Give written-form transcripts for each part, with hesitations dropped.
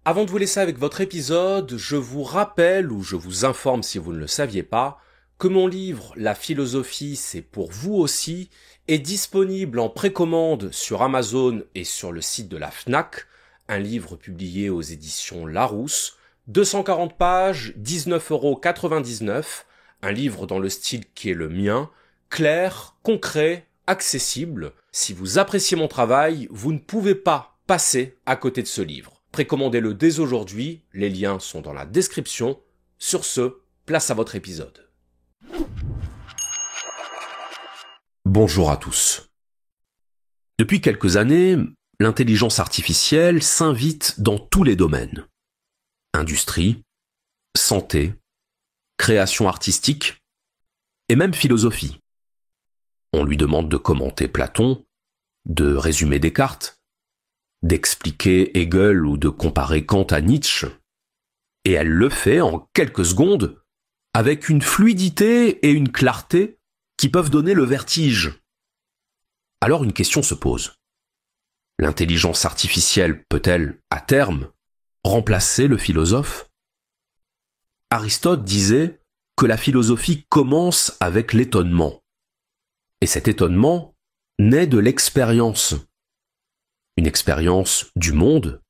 Avant de vous laisser avec votre épisode, je vous rappelle ou je vous informe si vous ne le saviez pas, que mon livre La philosophie, c'est pour vous aussi est disponible en précommande sur Amazon et sur le site de la Fnac, un livre publié aux éditions Larousse, 240 pages, 19,99 €, un livre dans le style qui est le mien, clair, concret, accessible. Si vous appréciez mon travail, vous ne pouvez pas passer à côté de ce livre. Précommandez-le dès aujourd'hui, les liens sont dans la description. Sur ce, place à votre épisode. Bonjour à tous. Depuis quelques années, l'intelligence artificielle s'invite dans tous les domaines. Industrie, santé, création artistique et même philosophie. On lui demande de commenter Platon, de résumer Descartes, d'expliquer Hegel ou de comparer Kant à Nietzsche. Et elle le fait en quelques secondes, avec une fluidité et une clarté qui peuvent donner le vertige. Alors une question se pose. L'intelligence artificielle peut-elle, à terme, remplacer le philosophe ? Aristote disait que la philosophie commence avec l'étonnement. Et cet étonnement naît de l'expérience. Une expérience du monde,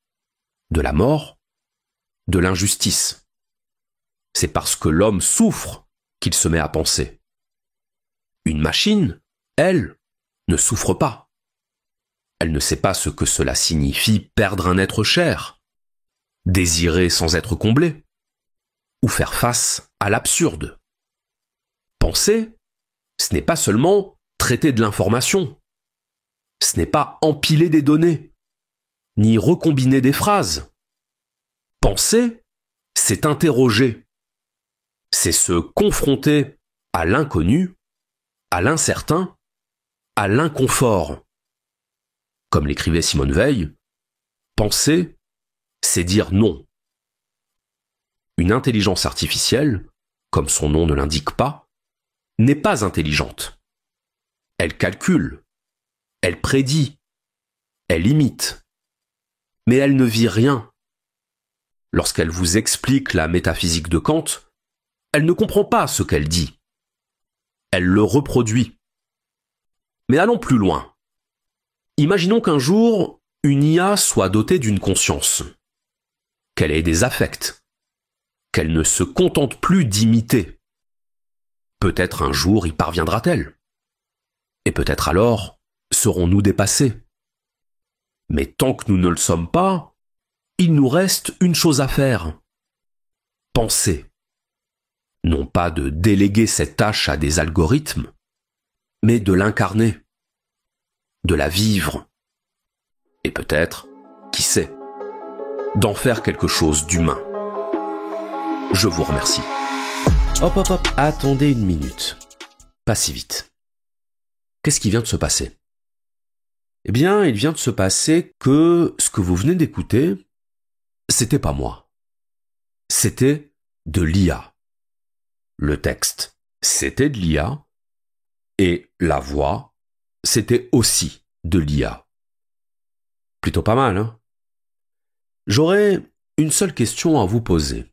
de la mort, de l'injustice. C'est parce que l'homme souffre qu'il se met à penser. Une machine, elle, ne souffre pas. Elle ne sait pas ce que cela signifie perdre un être cher, désirer sans être comblé, ou faire face à l'absurde. Penser, ce n'est pas seulement traiter de l'information. Ce n'est pas empiler des données, ni recombiner des phrases. Penser, c'est interroger. C'est se confronter à l'inconnu, à l'incertain, à l'inconfort. Comme l'écrivait Simone Veil, penser, c'est dire non. Une intelligence artificielle, comme son nom ne l'indique pas, n'est pas intelligente. Elle calcule. Elle prédit, elle imite, mais elle ne vit rien. Lorsqu'elle vous explique la métaphysique de Kant, elle ne comprend pas ce qu'elle dit. Elle le reproduit. Mais allons plus loin. Imaginons qu'un jour, une IA soit dotée d'une conscience, qu'elle ait des affects, qu'elle ne se contente plus d'imiter. Peut-être un jour y parviendra-t-elle. Et peut-être alors serons-nous dépassés. Mais tant que nous ne le sommes pas, il nous reste une chose à faire. Penser. Non pas de déléguer cette tâche à des algorithmes, mais de l'incarner, de la vivre. Et peut-être, qui sait, d'en faire quelque chose d'humain. Je vous remercie. Hop, attendez une minute. Pas si vite. Qu'est-ce qui vient de se passer ? Eh bien, il vient de se passer que ce que vous venez d'écouter, c'était pas moi. C'était de l'IA. Le texte, c'était de l'IA. Et la voix, c'était aussi de l'IA. Plutôt pas mal, hein ? J'aurais une seule question à vous poser.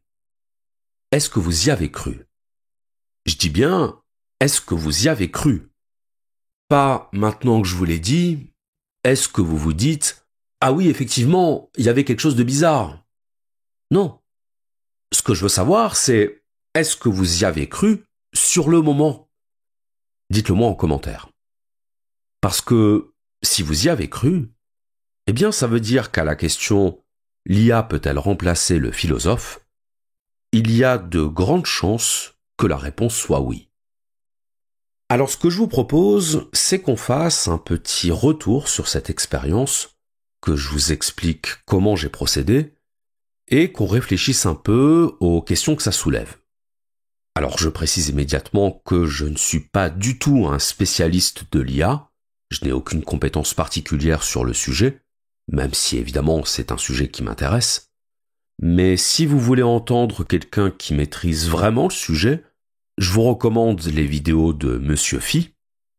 Est-ce que vous y avez cru ? Je dis bien, est-ce que vous y avez cru ? Pas maintenant que je vous l'ai dit, est-ce que vous vous dites « Ah oui, effectivement, il y avait quelque chose de bizarre ». Non. Ce que je veux savoir, c'est est-ce que vous y avez cru sur le moment ? Dites-le moi en commentaire. Parce que si vous y avez cru, eh bien ça veut dire qu'à la question « L'IA peut-elle remplacer le philosophe ?», il y a de grandes chances que la réponse soit oui. Alors ce que je vous propose, c'est qu'on fasse un petit retour sur cette expérience, que je vous explique comment j'ai procédé, et qu'on réfléchisse un peu aux questions que ça soulève. Alors je précise immédiatement que je ne suis pas du tout un spécialiste de l'IA, je n'ai aucune compétence particulière sur le sujet, même si évidemment c'est un sujet qui m'intéresse. Mais si vous voulez entendre quelqu'un qui maîtrise vraiment le sujet, je vous recommande les vidéos de Monsieur Phi.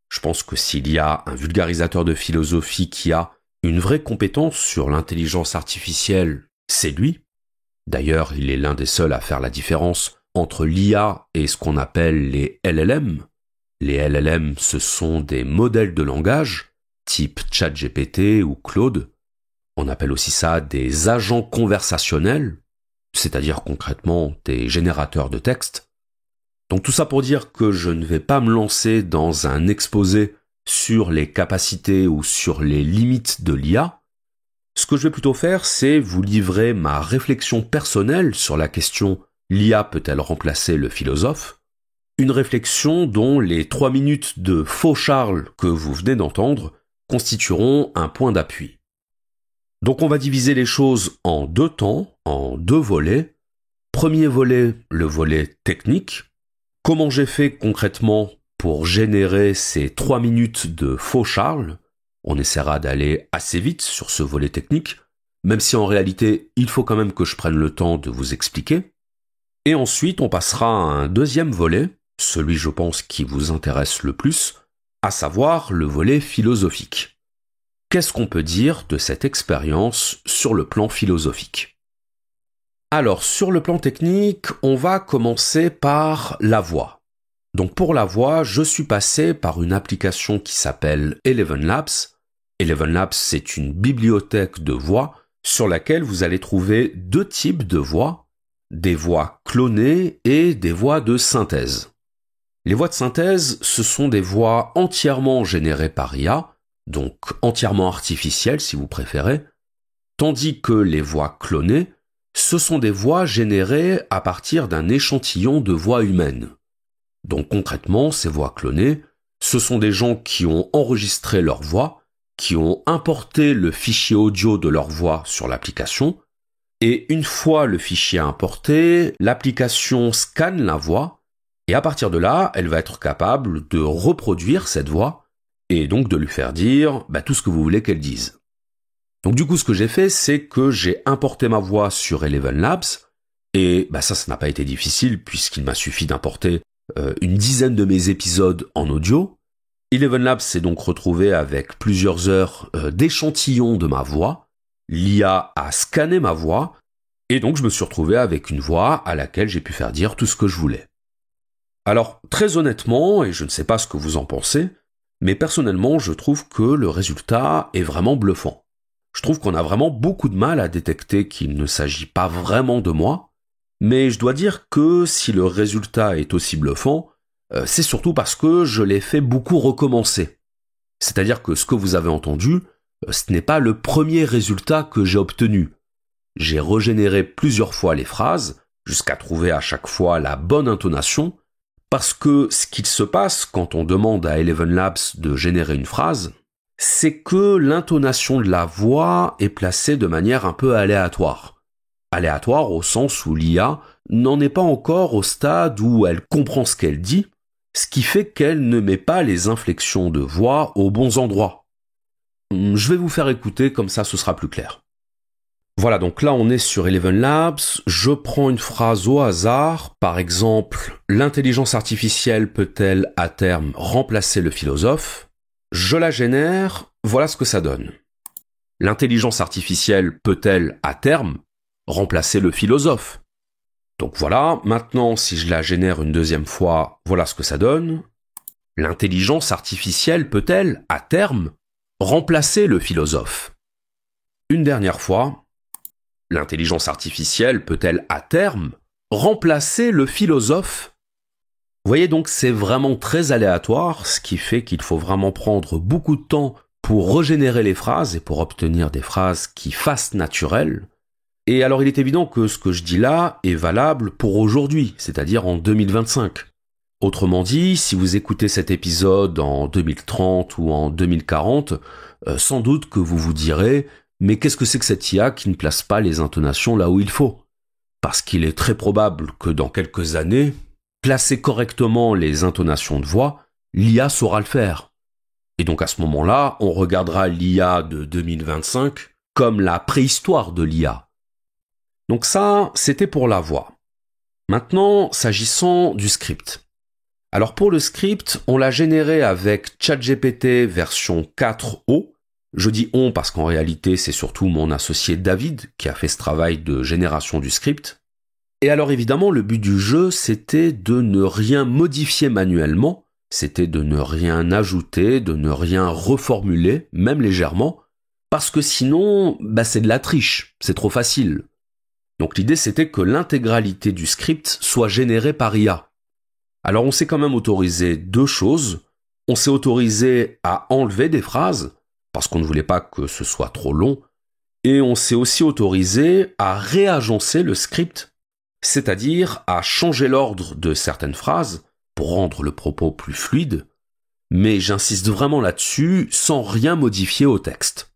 Je pense que s'il y a un vulgarisateur de philosophie qui a une vraie compétence sur l'intelligence artificielle, c'est lui. D'ailleurs, il est l'un des seuls à faire la différence entre l'IA et ce qu'on appelle les LLM. Les LLM, ce sont des modèles de langage, type ChatGPT ou Claude. On appelle aussi ça des agents conversationnels, c'est-à-dire concrètement des générateurs de texte. Donc tout ça pour dire que je ne vais pas me lancer dans un exposé sur les capacités ou sur les limites de l'IA. Ce que je vais plutôt faire, c'est vous livrer ma réflexion personnelle sur la question « L'IA peut-elle remplacer le philosophe ?» Une réflexion dont les 3 minutes de faux Charles que vous venez d'entendre constitueront un point d'appui. Donc on va diviser les choses en 2 temps, en 2 volets. Premier volet, le volet technique. Comment j'ai fait concrètement pour générer ces 3 minutes de faux Charles? On essaiera d'aller assez vite sur ce volet technique, même si en réalité, il faut quand même que je prenne le temps de vous expliquer. Et ensuite, on passera à un deuxième volet, celui je pense qui vous intéresse le plus, à savoir le volet philosophique. Qu'est-ce qu'on peut dire de cette expérience sur le plan philosophique? Alors, sur le plan technique, on va commencer par la voix. Donc pour la voix, je suis passé par une application qui s'appelle Eleven Labs. Eleven Labs, c'est une bibliothèque de voix sur laquelle vous allez trouver 2 types de voix, des voix clonées et des voix de synthèse. Les voix de synthèse, ce sont des voix entièrement générées par IA, donc entièrement artificielles si vous préférez, tandis que les voix clonées, ce sont des voix générées à partir d'un échantillon de voix humaines. Donc concrètement, ces voix clonées, ce sont des gens qui ont enregistré leur voix, qui ont importé le fichier audio de leur voix sur l'application, et une fois le fichier importé, l'application scanne la voix, et à partir de là, elle va être capable de reproduire cette voix, et donc de lui faire dire tout ce que vous voulez qu'elle dise. Donc du coup, ce que j'ai fait, c'est que j'ai importé ma voix sur Eleven Labs, et ça n'a pas été difficile, puisqu'il m'a suffi d'importer une dizaine de mes épisodes en audio. Eleven Labs s'est donc retrouvé avec plusieurs heures d'échantillons de ma voix. L'IA a scanné ma voix, et donc je me suis retrouvé avec une voix à laquelle j'ai pu faire dire tout ce que je voulais. Alors, très honnêtement, et je ne sais pas ce que vous en pensez, mais personnellement, je trouve que le résultat est vraiment bluffant. Je trouve qu'on a vraiment beaucoup de mal à détecter qu'il ne s'agit pas vraiment de moi, mais je dois dire que si le résultat est aussi bluffant, c'est surtout parce que je l'ai fait beaucoup recommencer. C'est-à-dire que ce que vous avez entendu, ce n'est pas le premier résultat que j'ai obtenu. J'ai régénéré plusieurs fois les phrases, jusqu'à trouver à chaque fois la bonne intonation, parce que ce qu'il se passe quand on demande à Eleven Labs de générer une phrase, c'est que l'intonation de la voix est placée de manière un peu aléatoire. Aléatoire au sens où l'IA n'en est pas encore au stade où elle comprend ce qu'elle dit, ce qui fait qu'elle ne met pas les inflexions de voix aux bons endroits. Je vais vous faire écouter, comme ça ce sera plus clair. Voilà, donc là on est sur Eleven Labs, je prends une phrase au hasard, par exemple « L'intelligence artificielle peut-elle à terme remplacer le philosophe ?» Je la génère, voilà ce que ça donne. L'intelligence artificielle peut-elle à terme remplacer le philosophe? Donc voilà, maintenant si je la génère une deuxième fois, voilà ce que ça donne. L'intelligence artificielle peut-elle à terme remplacer le philosophe? Une dernière fois. L'intelligence artificielle peut-elle à terme remplacer le philosophe? Vous voyez donc, c'est vraiment très aléatoire, ce qui fait qu'il faut vraiment prendre beaucoup de temps pour régénérer les phrases et pour obtenir des phrases qui fassent naturel. Et alors il est évident que ce que je dis là est valable pour aujourd'hui, c'est-à-dire en 2025. Autrement dit, si vous écoutez cet épisode en 2030 ou en 2040, sans doute que vous vous direz « Mais qu'est-ce que c'est que cette IA qui ne place pas les intonations là où il faut ?» Parce qu'il est très probable que dans quelques années, placer correctement les intonations de voix, l'IA saura le faire. Et donc à ce moment-là, on regardera l'IA de 2025 comme la préhistoire de l'IA. Donc ça, c'était pour la voix. Maintenant, s'agissant du script. Alors pour le script, on l'a généré avec ChatGPT version 4.0, Je dis on parce qu'en réalité, c'est surtout mon associé David qui a fait ce travail de génération du script. Et alors évidemment, le but du jeu, c'était de ne rien modifier manuellement, c'était de ne rien ajouter, de ne rien reformuler, même légèrement, parce que sinon, c'est de la triche, c'est trop facile. Donc l'idée, c'était que l'intégralité du script soit générée par IA. Alors on s'est quand même autorisé deux choses. On s'est autorisé à enlever des phrases, parce qu'on ne voulait pas que ce soit trop long, et on s'est aussi autorisé à réagencer le script, c'est-à-dire à changer l'ordre de certaines phrases pour rendre le propos plus fluide, mais j'insiste vraiment là-dessus sans rien modifier au texte.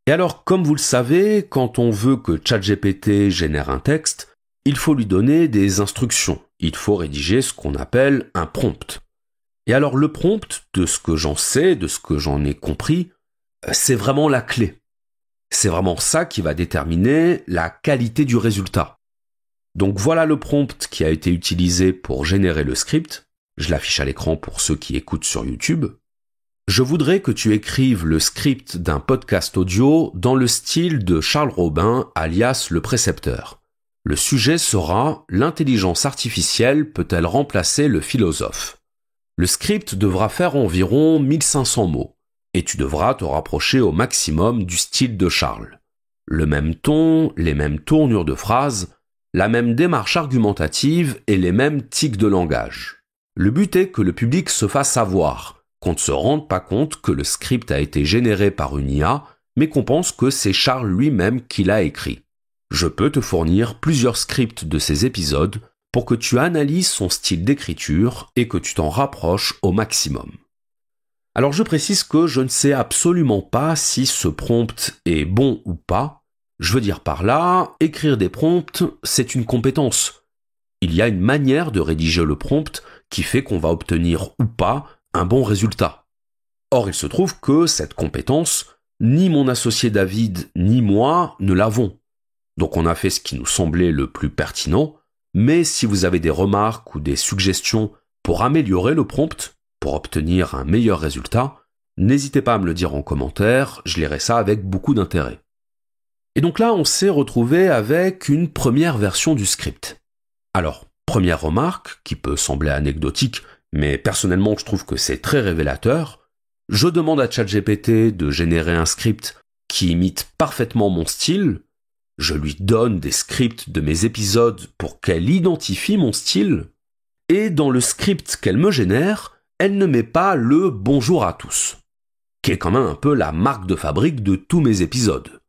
Et alors, comme vous le savez, quand on veut que ChatGPT génère un texte, il faut lui donner des instructions, il faut rédiger ce qu'on appelle un prompt. Et alors le prompt, de ce que j'en sais, de ce que j'en ai compris, c'est vraiment la clé. C'est vraiment ça qui va déterminer la qualité du résultat. Donc voilà le prompt qui a été utilisé pour générer le script. Je l'affiche à l'écran pour ceux qui écoutent sur YouTube. Je voudrais que tu écrives le script d'un podcast audio dans le style de Charles Robin, alias le précepteur. Le sujet sera « L'intelligence artificielle peut-elle remplacer le philosophe ?» Le script devra faire environ 1500 mots, et tu devras te rapprocher au maximum du style de Charles. Le même ton, les mêmes tournures de phrases, la même démarche argumentative et les mêmes tics de langage. Le but est que le public se fasse avoir, qu'on ne se rende pas compte que le script a été généré par une IA, mais qu'on pense que c'est Charles lui-même qui l'a écrit. Je peux te fournir plusieurs scripts de ces épisodes pour que tu analyses son style d'écriture et que tu t'en rapproches au maximum. Alors je précise que je ne sais absolument pas si ce prompt est bon ou pas. Je veux dire par là, écrire des prompts, c'est une compétence. Il y a une manière de rédiger le prompt qui fait qu'on va obtenir ou pas un bon résultat. Or, il se trouve que cette compétence, ni mon associé David ni moi ne l'avons. Donc on a fait ce qui nous semblait le plus pertinent, mais si vous avez des remarques ou des suggestions pour améliorer le prompt, pour obtenir un meilleur résultat, n'hésitez pas à me le dire en commentaire, je lirai ça avec beaucoup d'intérêt. Et donc là, on s'est retrouvé avec une première version du script. Alors, première remarque, qui peut sembler anecdotique, mais personnellement je trouve que c'est très révélateur, je demande à ChatGPT de générer un script qui imite parfaitement mon style, je lui donne des scripts de mes épisodes pour qu'elle identifie mon style, et dans le script qu'elle me génère, elle ne met pas le « bonjour à tous », qui est quand même un peu la marque de fabrique de tous mes épisodes.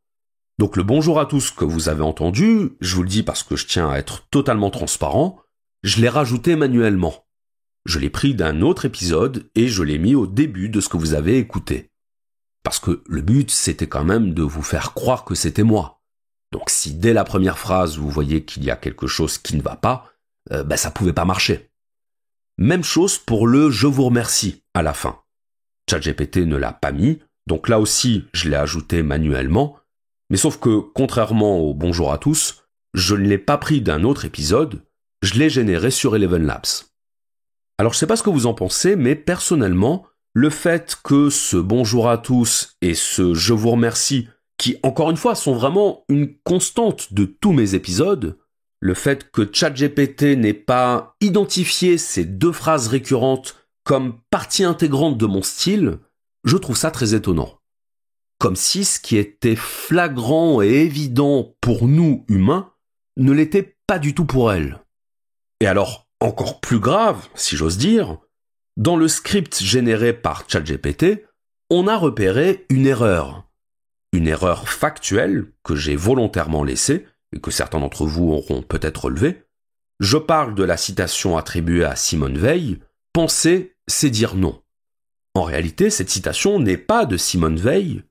Donc le « bonjour à tous » que vous avez entendu, je vous le dis parce que je tiens à être totalement transparent, je l'ai rajouté manuellement. Je l'ai pris d'un autre épisode et je l'ai mis au début de ce que vous avez écouté. Parce que le but, c'était quand même de vous faire croire que c'était moi. Donc si dès la première phrase, vous voyez qu'il y a quelque chose qui ne va pas, ça pouvait pas marcher. Même chose pour le « je vous remercie » à la fin. ChatGPT ne l'a pas mis, donc là aussi, je l'ai ajouté manuellement, mais sauf que, contrairement au « bonjour à tous », je ne l'ai pas pris d'un autre épisode, je l'ai généré sur Eleven Labs. Alors je sais pas ce que vous en pensez, mais personnellement, le fait que ce bonjour à tous et ce je vous remercie, qui encore une fois sont vraiment une constante de tous mes épisodes, le fait que ChatGPT n'ait pas identifié ces deux phrases récurrentes comme partie intégrante de mon style, je trouve ça très étonnant. Comme si ce qui était flagrant et évident pour nous humains ne l'était pas du tout pour elle. Et alors, encore plus grave, si j'ose dire, dans le script généré par ChatGPT, on a repéré une erreur. Une erreur factuelle que j'ai volontairement laissée et que certains d'entre vous auront peut-être relevée. Je parle de la citation attribuée à Simone Veil, « Penser, c'est dire non ». En réalité, cette citation n'est pas de Simone Veil,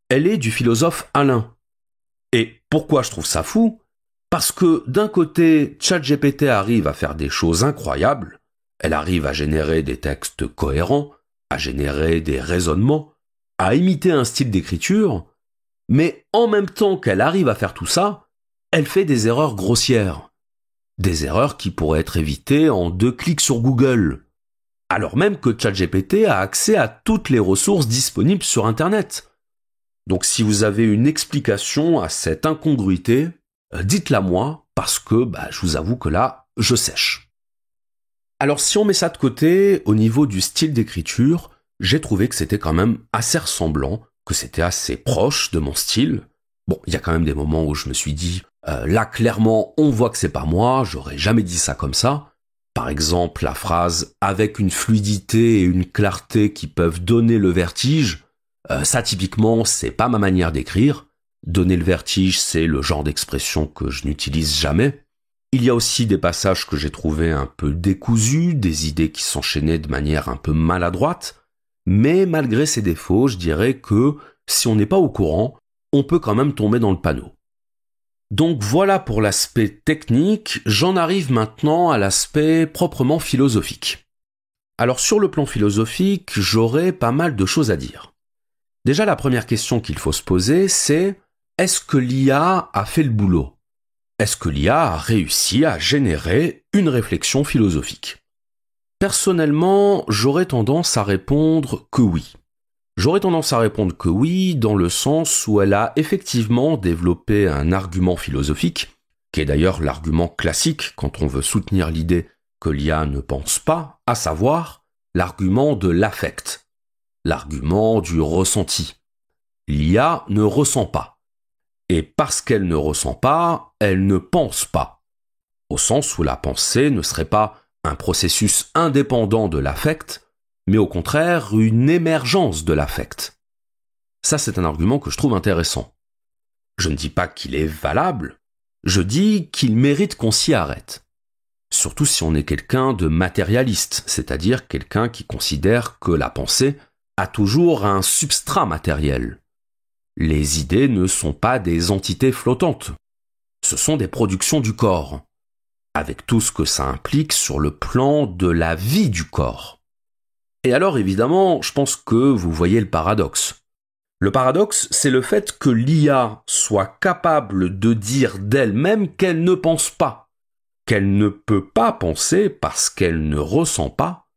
elle est du philosophe Alain. Et pourquoi je trouve ça fou ? Parce que d'un côté, ChatGPT arrive à faire des choses incroyables, elle arrive à générer des textes cohérents, à générer des raisonnements, à imiter un style d'écriture, mais en même temps qu'elle arrive à faire tout ça, elle fait des erreurs grossières. Des erreurs qui pourraient être évitées en 2 clics sur Google, alors même que ChatGPT a accès à toutes les ressources disponibles sur Internet. Donc si vous avez une explication à cette incongruité, dites-la moi, parce que je vous avoue que là, je sèche. Alors si on met ça de côté, au niveau du style d'écriture, j'ai trouvé que c'était quand même assez ressemblant, que c'était assez proche de mon style. Bon, il y a quand même des moments où je me suis dit, là clairement on voit que c'est pas moi, j'aurais jamais dit ça comme ça. Par exemple, la phrase « avec une fluidité et une clarté qui peuvent donner le vertige », ça typiquement c'est pas ma manière d'écrire. Donner le vertige, c'est le genre d'expression que je n'utilise jamais. Il y a aussi des passages que j'ai trouvés un peu décousus, des idées qui s'enchaînaient de manière un peu maladroite, mais malgré ces défauts, je dirais que si on n'est pas au courant, on peut quand même tomber dans le panneau. Donc voilà pour l'aspect technique, j'en arrive maintenant à l'aspect proprement philosophique. Alors sur le plan philosophique, j'aurais pas mal de choses à dire. Déjà la première question qu'il faut se poser, c'est est-ce que l'IA a fait le boulot ? Est-ce que l'IA a réussi à générer une réflexion philosophique ? Personnellement, j'aurais tendance à répondre que oui. J'aurais tendance à répondre que oui, dans le sens où elle a effectivement développé un argument philosophique, qui est d'ailleurs l'argument classique quand on veut soutenir l'idée que l'IA ne pense pas, à savoir l'argument de l'affect, l'argument du ressenti. L'IA ne ressent pas. Et parce qu'elle ne ressent pas, elle ne pense pas. Au sens où la pensée ne serait pas un processus indépendant de l'affect, mais au contraire une émergence de l'affect. Ça, c'est un argument que je trouve intéressant. Je ne dis pas qu'il est valable, je dis qu'il mérite qu'on s'y arrête. Surtout si on est quelqu'un de matérialiste, c'est-à-dire quelqu'un qui considère que la pensée a toujours un substrat matériel. Les idées ne sont pas des entités flottantes, ce sont des productions du corps, avec tout ce que ça implique sur le plan de la vie du corps. Et alors évidemment, je pense que vous voyez le paradoxe. Le paradoxe, c'est le fait que l'IA soit capable de dire d'elle-même qu'elle ne pense pas, qu'elle ne peut pas penser parce qu'elle ne ressent pas.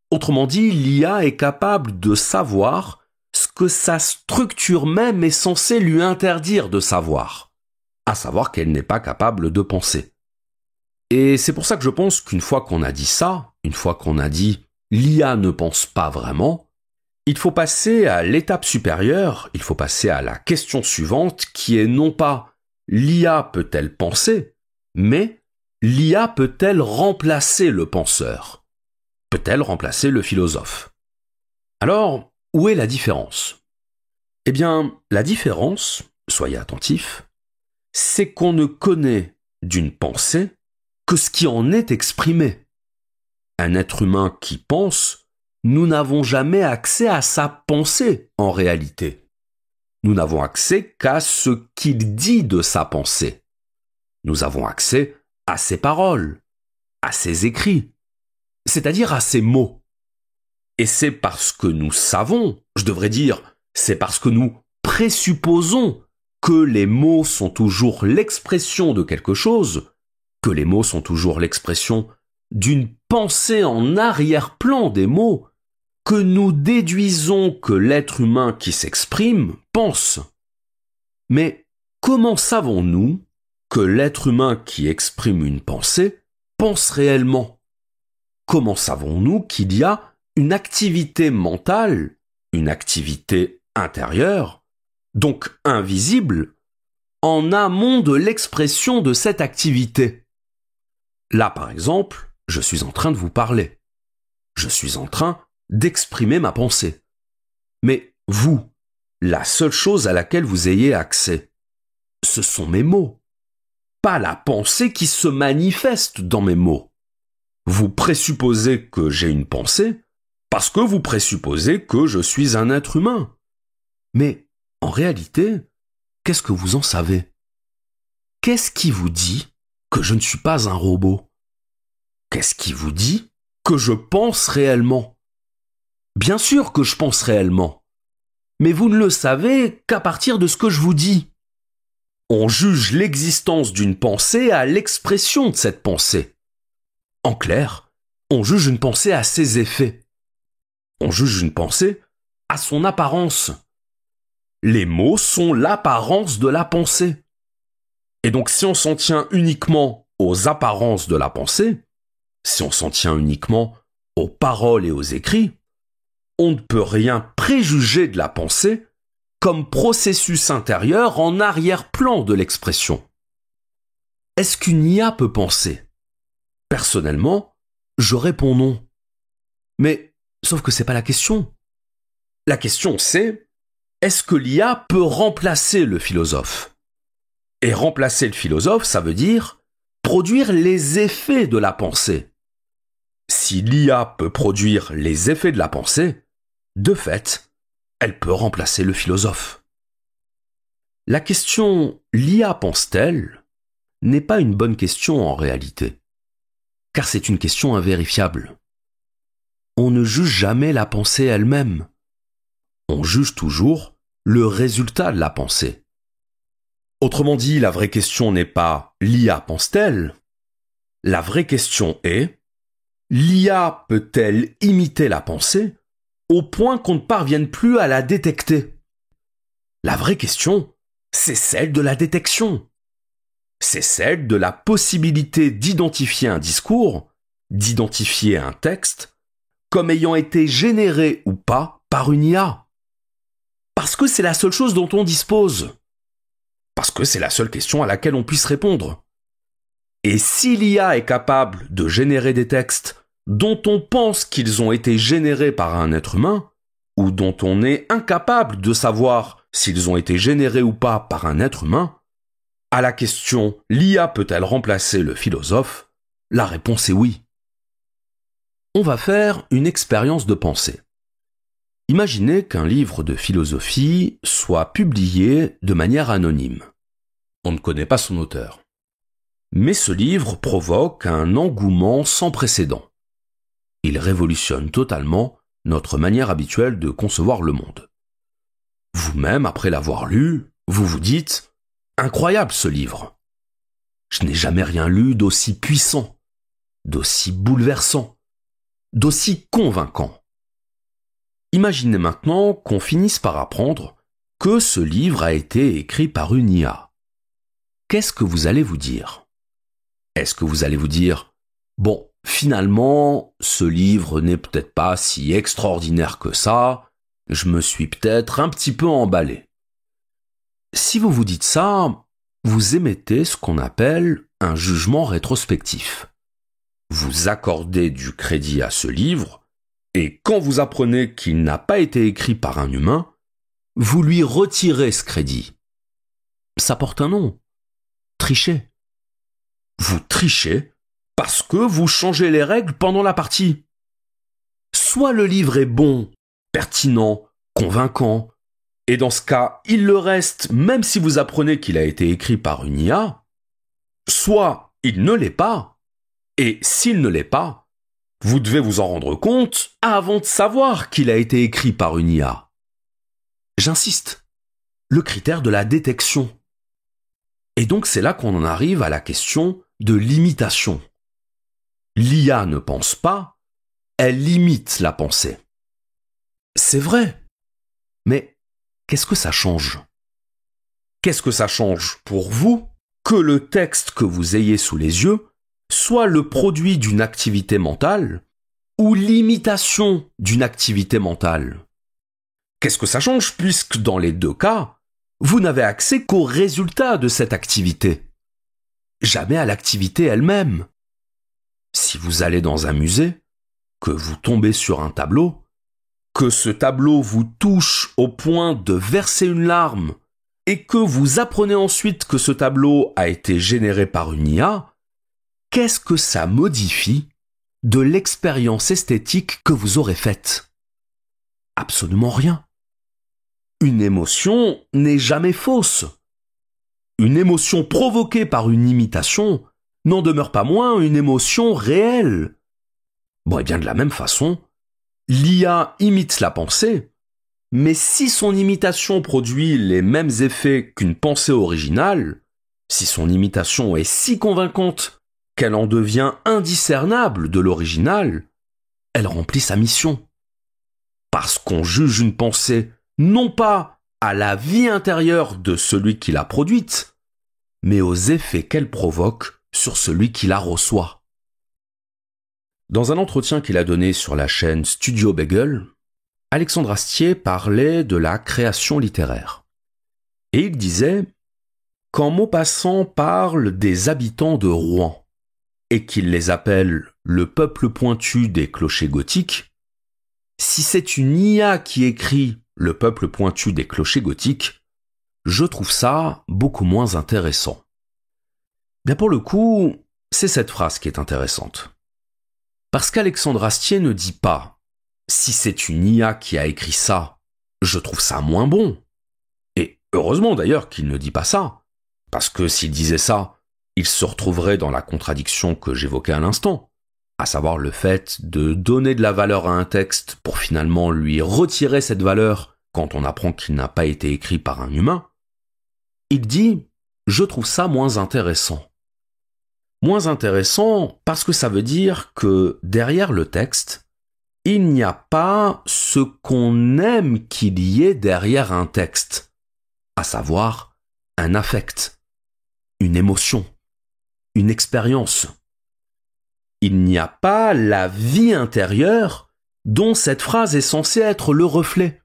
Autrement dit, l'IA est capable de savoir ce que sa structure même est censée lui interdire de savoir, à savoir qu'elle n'est pas capable de penser. Et c'est pour ça que je pense qu'une fois qu'on a dit ça, une fois qu'on a dit l'IA ne pense pas vraiment, il faut passer à l'étape supérieure, il faut passer à la question suivante qui est non pas l'IA peut-elle penser, mais l'IA peut-elle remplacer le penseur ? Peut-elle remplacer le philosophe ? Alors, où est la différence ? Eh bien, la différence, soyez attentifs, c'est qu'on ne connaît d'une pensée que ce qui en est exprimé. Un être humain qui pense, nous n'avons jamais accès à sa pensée en réalité. Nous n'avons accès qu'à ce qu'il dit de sa pensée. Nous avons accès à ses paroles, à ses écrits, c'est-à-dire à ses mots. Et c'est parce que nous savons, je devrais dire, c'est parce que nous présupposons que les mots sont toujours l'expression de quelque chose, que les mots sont toujours l'expression d'une pensée en arrière-plan des mots, que nous déduisons que l'être humain qui s'exprime pense. Mais comment savons-nous que l'être humain qui exprime une pensée pense réellement ? Comment savons-nous qu'il y a une activité mentale, une activité intérieure, donc invisible, en amont de l'expression de cette activité ? Là, par exemple, je suis en train de vous parler. Je suis en train d'exprimer ma pensée. Mais vous, la seule chose à laquelle vous ayez accès, ce sont mes mots, pas la pensée qui se manifeste dans mes mots. Vous présupposez que j'ai une pensée parce que vous présupposez que je suis un être humain. Mais en réalité, qu'est-ce que vous en savez ? Qu'est-ce qui vous dit que je ne suis pas un robot ? Qu'est-ce qui vous dit que je pense réellement ? Bien sûr que je pense réellement, mais vous ne le savez qu'à partir de ce que je vous dis. On juge l'existence d'une pensée à l'expression de cette pensée. En clair, on juge une pensée à ses effets. On juge une pensée à son apparence. les mots sont l'apparence de la pensée. Et donc si on s'en tient uniquement aux apparences de la pensée, si on s'en tient uniquement aux paroles et aux écrits, on ne peut rien préjuger de la pensée comme processus intérieur en arrière-plan de l'expression. Est-ce qu'une IA peut penser ? Personnellement, je réponds non. Mais, sauf que c'est pas la question. La question c'est, est-ce que l'IA peut remplacer le philosophe ? Et remplacer le philosophe, ça veut dire produire les effets de la pensée. Si l'IA peut produire les effets de la pensée, de fait, elle peut remplacer le philosophe. La question « l'IA pense-t-elle » n'est pas une bonne question en réalité, car c'est une question invérifiable. On ne juge jamais la pensée elle-même. On juge toujours le résultat de la pensée. Autrement dit, la vraie question n'est pas « l'IA pense-t-elle » ? La vraie question est « l'IA peut-elle imiter la pensée ?» au point qu'on ne parvienne plus à la détecter. La vraie question, c'est celle de la détection. C'est celle de la possibilité d'identifier un discours, d'identifier un texte, comme ayant été généré ou pas par une IA. Parce que c'est la seule chose dont on dispose. Parce que c'est la seule question à laquelle on puisse répondre. Et si l'IA est capable de générer des textes dont on pense qu'ils ont été générés par un être humain, ou dont on est incapable de savoir s'ils ont été générés ou pas par un être humain, à la question « l'IA peut-elle remplacer le philosophe ?», la réponse est oui. On va faire une expérience de pensée. Imaginez qu'un livre de philosophie soit publié de manière anonyme. On ne connaît pas son auteur. Mais ce livre provoque un engouement sans précédent. Il révolutionne totalement notre manière habituelle de concevoir le monde. Vous-même, après l'avoir lu, vous vous dites « Incroyable ce livre ! Je n'ai jamais rien lu d'aussi puissant, d'aussi bouleversant, d'aussi convaincant. » Imaginez maintenant qu'on finisse par apprendre que ce livre a été écrit par une IA. Qu'est-ce que vous allez vous dire ? Est-ce que vous allez vous dire « Bon, finalement, ce livre n'est peut-être pas si extraordinaire que ça, je me suis peut-être un petit peu emballé. » Si vous vous dites ça, vous émettez ce qu'on appelle un jugement rétrospectif. Vous accordez du crédit à ce livre, et quand vous apprenez qu'il n'a pas été écrit par un humain, vous lui retirez ce crédit. Ça porte un nom. Tricher. Vous trichez parce que vous changez les règles pendant la partie. Soit le livre est bon, pertinent, convaincant, et dans ce cas, il le reste même si vous apprenez qu'il a été écrit par une IA, soit il ne l'est pas, et s'il ne l'est pas, vous devez vous en rendre compte avant de savoir qu'il a été écrit par une IA. J'insiste, le critère de la détection. Et donc c'est là qu'on en arrive à la question de l'imitation. L'IA ne pense pas, elle imite la pensée. C'est vrai, mais qu'est-ce que ça change ? Qu'est-ce que ça change pour vous que le texte que vous ayez sous les yeux soit le produit d'une activité mentale ou l'imitation d'une activité mentale ? Qu'est-ce que ça change puisque dans les deux cas, vous n'avez accès qu'au résultat de cette activité, jamais à l'activité elle-même. Si vous allez dans un musée, que vous tombez sur un tableau, que ce tableau vous touche au point de verser une larme et que vous apprenez ensuite que ce tableau a été généré par une IA, qu'est-ce que ça modifie de l'expérience esthétique que vous aurez faite ? Absolument rien. Une émotion n'est jamais fausse. Une émotion provoquée par une imitation n'en demeure pas moins une émotion réelle. Bon, et bien de la même façon, l'IA imite la pensée, mais si son imitation produit les mêmes effets qu'une pensée originale, si son imitation est si convaincante qu'elle en devient indiscernable de l'original, elle remplit sa mission. Parce qu'on juge une pensée non pas à la vie intérieure de celui qui l'a produite, mais aux effets qu'elle provoque sur celui qui la reçoit. Dans un entretien qu'il a donné sur la chaîne Studio Bagel, Alexandre Astier parlait de la création littéraire. Et il disait « Quand Maupassant parle des habitants de Rouen et qu'il les appelle le peuple pointu des clochers gothiques, si c'est une IA qui écrit le peuple pointu des clochers gothiques, je trouve ça beaucoup moins intéressant. » Bien pour le coup, c'est cette phrase qui est intéressante. Parce qu'Alexandre Astier ne dit pas « Si c'est une IA qui a écrit ça, je trouve ça moins bon ». Et heureusement d'ailleurs qu'il ne dit pas ça, parce que s'il disait ça, il se retrouverait dans la contradiction que j'évoquais à l'instant, à savoir le fait de donner de la valeur à un texte pour finalement lui retirer cette valeur quand on apprend qu'il n'a pas été écrit par un humain. Il dit « Je trouve ça moins intéressant ». Moins intéressant parce que ça veut dire que derrière le texte, il n'y a pas ce qu'on aime qu'il y ait derrière un texte, à savoir un affect, une émotion, une expérience. Il n'y a pas la vie intérieure dont cette phrase est censée être le reflet.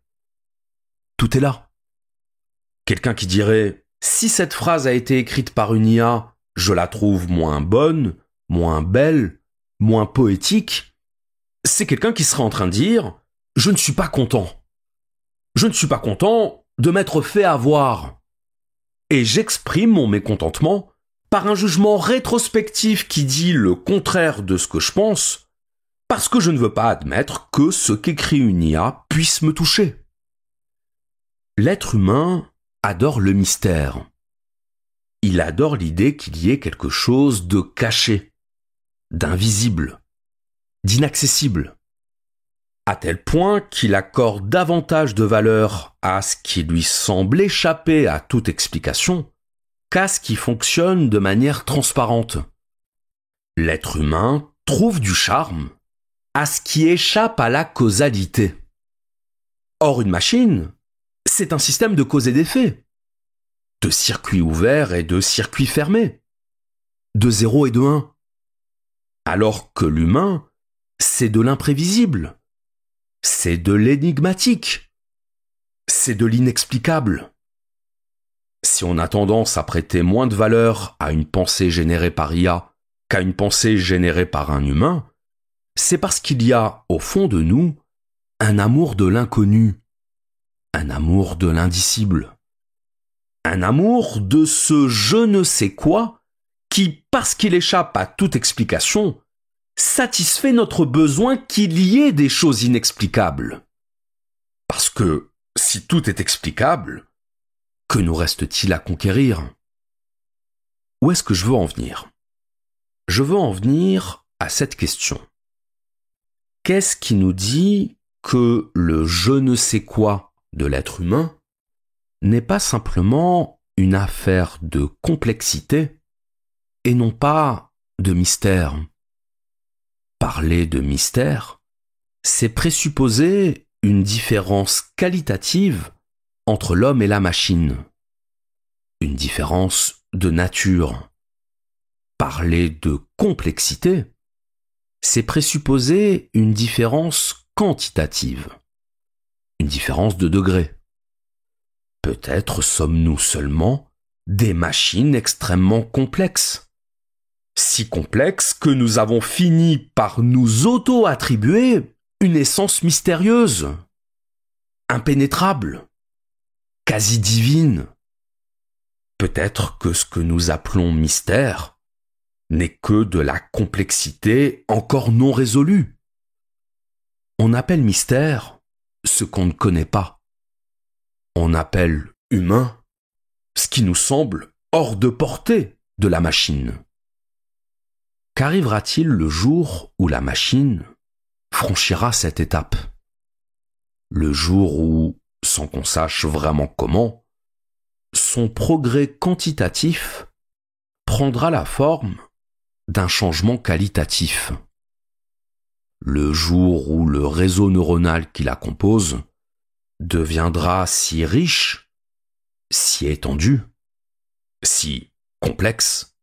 Tout est là. Quelqu'un qui dirait « Si cette phrase a été écrite par une IA, je la trouve moins bonne, moins belle, moins poétique », c'est quelqu'un qui serait en train de dire « Je ne suis pas content. Je ne suis pas content de m'être fait avoir. Et j'exprime mon mécontentement par un jugement rétrospectif qui dit le contraire de ce que je pense, parce que je ne veux pas admettre que ce qu'écrit une IA puisse me toucher. » L'être humain adore le mystère. Il adore l'idée qu'il y ait quelque chose de caché, d'invisible, d'inaccessible, à tel point qu'il accorde davantage de valeur à ce qui lui semble échapper à toute explication qu'à ce qui fonctionne de manière transparente. L'être humain trouve du charme à ce qui échappe à la causalité. Or, une machine, c'est un système de cause et d'effet, de circuits ouverts et de circuits fermés, de 0 et de 1. Alors que l'humain, c'est de l'imprévisible, c'est de l'énigmatique, c'est de l'inexplicable. Si on a tendance à prêter moins de valeur à une pensée générée par IA qu'à une pensée générée par un humain, c'est parce qu'il y a, au fond de nous, un amour de l'inconnu, un amour de l'indicible. Un amour de ce je ne sais quoi qui, parce qu'il échappe à toute explication, satisfait notre besoin qu'il y ait des choses inexplicables. Parce que, si tout est explicable, que nous reste-t-il à conquérir ? Où est-ce que je veux en venir ? Je veux en venir à cette question. Qu'est-ce qui nous dit que le je ne sais quoi de l'être humain n'est pas simplement une affaire de complexité et non pas de mystère. Parler de mystère, c'est présupposer une différence qualitative entre l'homme et la machine, une différence de nature. Parler de complexité, c'est présupposer une différence quantitative, une différence de degré. Peut-être sommes-nous seulement des machines extrêmement complexes. Si complexes que nous avons fini par nous auto-attribuer une essence mystérieuse, impénétrable, quasi divine. Peut-être que ce que nous appelons mystère n'est que de la complexité encore non résolue. On appelle mystère ce qu'on ne connaît pas. On appelle humain ce qui nous semble hors de portée de la machine. Qu'arrivera-t-il le jour où la machine franchira cette étape ? Le jour où, sans qu'on sache vraiment comment, son progrès quantitatif prendra la forme d'un changement qualitatif. Le jour où le réseau neuronal qui la compose deviendra si riche si étendue, si complexe,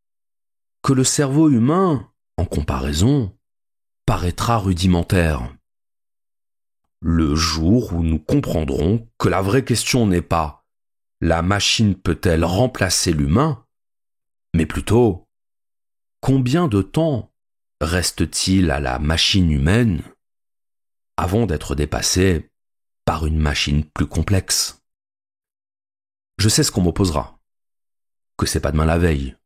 que le cerveau humain, en comparaison, paraîtra rudimentaire. Le jour où nous comprendrons que la vraie question n'est pas « la machine peut-elle remplacer l'humain ?», mais plutôt « combien de temps reste-t-il à la machine humaine avant d'être dépassée par une machine plus complexe ?» Je sais ce qu'on m'opposera, que c'est pas demain la veille,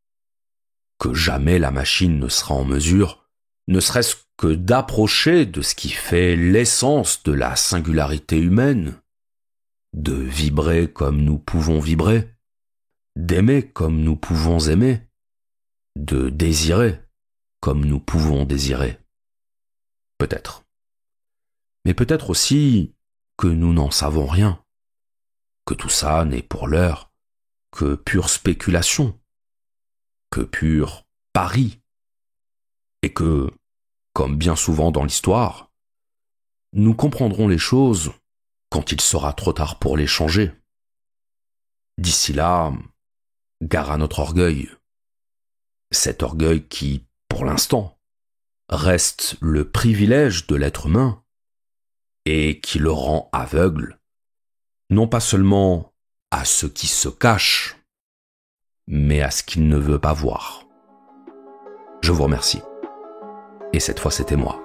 que jamais la machine ne sera en mesure, ne serait-ce que d'approcher de ce qui fait l'essence de la singularité humaine, de vibrer comme nous pouvons vibrer, d'aimer comme nous pouvons aimer, de désirer comme nous pouvons désirer. Peut-être. Mais peut-être aussi que nous n'en savons rien, que tout ça n'est pour l'heure que pure spéculation, que pur pari, et que, comme bien souvent dans l'histoire, nous comprendrons les choses quand il sera trop tard pour les changer. D'ici là, gare à notre orgueil. Cet orgueil qui, pour l'instant, reste le privilège de l'être humain et qui le rend aveugle, non pas seulement à ce qui se cache, mais à ce qu'il ne veut pas voir. Je vous remercie. Et cette fois, c'était moi.